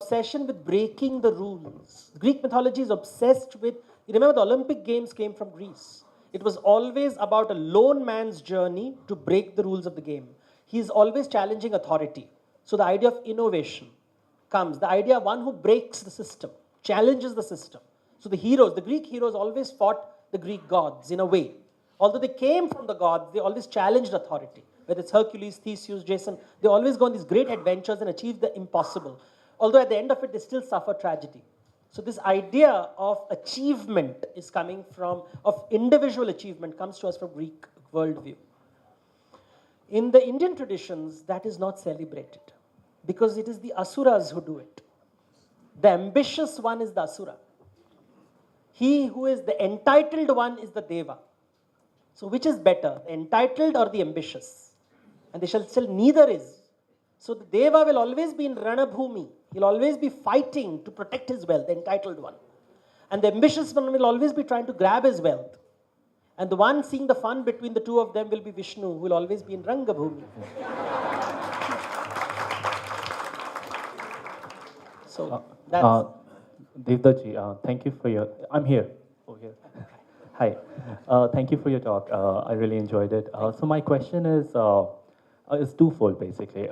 obsession with breaking the rules. Greek mythology is obsessed with, you remember the Olympic Games came from Greece. It was always about a lone man's journey to break the rules of the game. He's always challenging authority. So the idea of innovation comes. The idea of one who breaks the system, challenges the system. So the heroes, the Greek heroes always fought the Greek gods in a way. Although they came from the gods, they always challenged authority. Whether it's Hercules, Theseus, Jason, they always go on these great adventures and achieve the impossible. Although at the end of it, they still suffer tragedy. So this idea of achievement is coming from, of individual achievement comes to us from Greek worldview. In the Indian traditions, that is not celebrated because it is the asuras who do it. The ambitious one is the asura. He who is the entitled one is the deva. So which is better, the entitled or the ambitious? And they shall still neither is. So the deva will always be in ranabhumi. He'll always be fighting to protect his wealth, the entitled one. And the ambitious one will always be trying to grab his wealth. And the one seeing the fun between the two of them will be Vishnu, who will always be in Rangabhumi. So that's... Devdaji, thank you for your... I'm here. Over here. Hi. Thank you for your talk. I really enjoyed it. So my question is twofold, basically.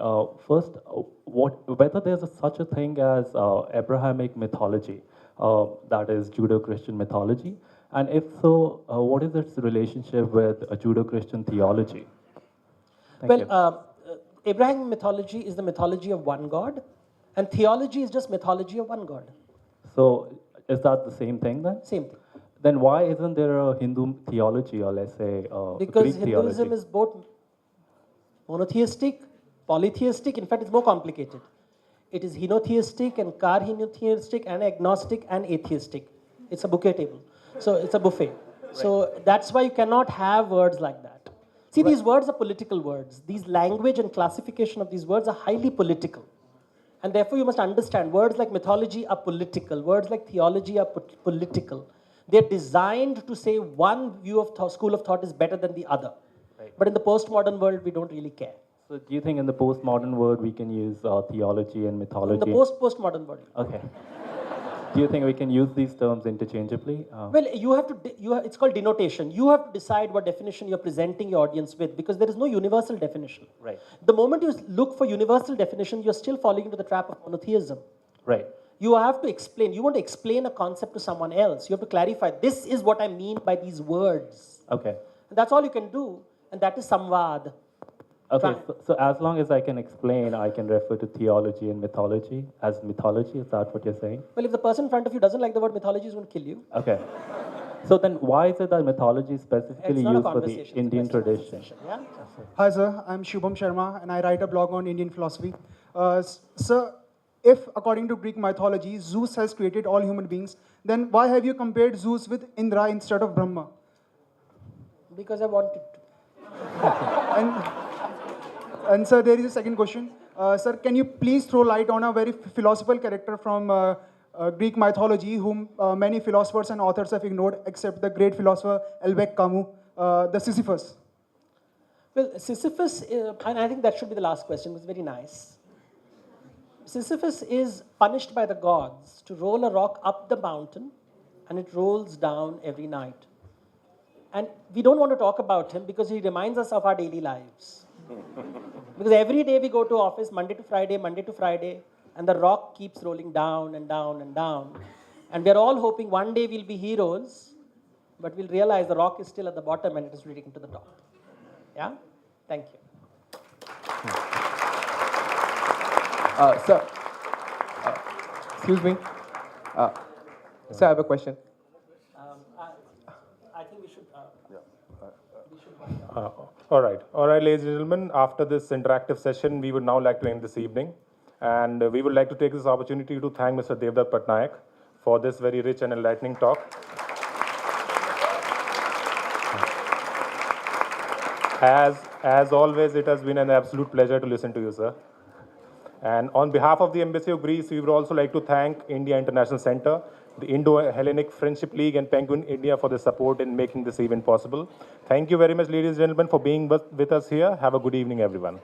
First, whether there's such a thing as Abrahamic mythology, that is Judeo-Christian mythology, and if so, what is its relationship with Judeo-Christian theology? Thank you. Abrahamic mythology is the mythology of one God, and theology is just mythology of one God. So is that the same thing then? Same thing. Then why isn't there a Hindu theology, or let's say because Greek Hinduism theology? is both monotheistic, polytheistic. In fact, it's more complicated. It is henotheistic and car-henotheistic and agnostic and atheistic. It's a bouquet table. So it's a buffet. Right. So that's why you cannot have words like that. See, these words are political words. These language and classification of these words are highly political. And therefore, you must understand, words like mythology are political. Words like theology are political. They're designed to say one view of school of thought is better than the other. Right. But in the postmodern world, we don't really care. So do you think in the postmodern world we can use theology and mythology? In the postmodern world. Okay. Do you think we can use these terms interchangeably? Well, you have to. It's called denotation. You have to decide what definition you're presenting your audience with, because there is no universal definition. Right. The moment you look for universal definition, you're still falling into the trap of monotheism. Right. You have to explain. You want to explain a concept to someone else. You have to clarify. This is what I mean by these words. Okay. And that's all you can do, and that is samvad. Okay, so as long as I can explain, I can refer to theology and mythology as mythology. Is that what you're saying? Well, if the person in front of you doesn't like the word mythology, he's going to kill you. Okay. So then why is it that mythology is specifically used for the Indian tradition? Yeah? Hi, sir. I'm Shubham Sharma, and I write a blog on Indian philosophy. Sir, if according to Greek mythology, Zeus has created all human beings, then why have you compared Zeus with Indra instead of Brahma? Because I wanted to. And sir, there is a second question. Sir, can you please throw light on a very philosophical character from Greek mythology whom many philosophers and authors have ignored, except the great philosopher Albert Camus, the Sisyphus? Well, Sisyphus, and I think that should be the last question, it was very nice. Sisyphus is punished by the gods to roll a rock up the mountain, and it rolls down every night. And we don't want to talk about him because he reminds us of our daily lives. Because every day we go to office, Monday to Friday, and the rock keeps rolling down and down and down. And we're all hoping one day we'll be heroes, but we'll realize the rock is still at the bottom and it is reaching to the top. Yeah? Thank you. Sir, excuse me. Sir, I have a question. I think we should... All right, ladies and gentlemen, after this interactive session, we would now like to end this evening. And we would like to take this opportunity to thank Mr. Devdutt Pattanaik for this very rich and enlightening talk. As always, it has been an absolute pleasure to listen to you, sir. And on behalf of the Embassy of Greece, we would also like to thank India International Center, the Indo-Hellenic Friendship League, and Penguin India for the support in making this event possible. Thank you very much, ladies and gentlemen, for being with us here. Have a good evening, everyone.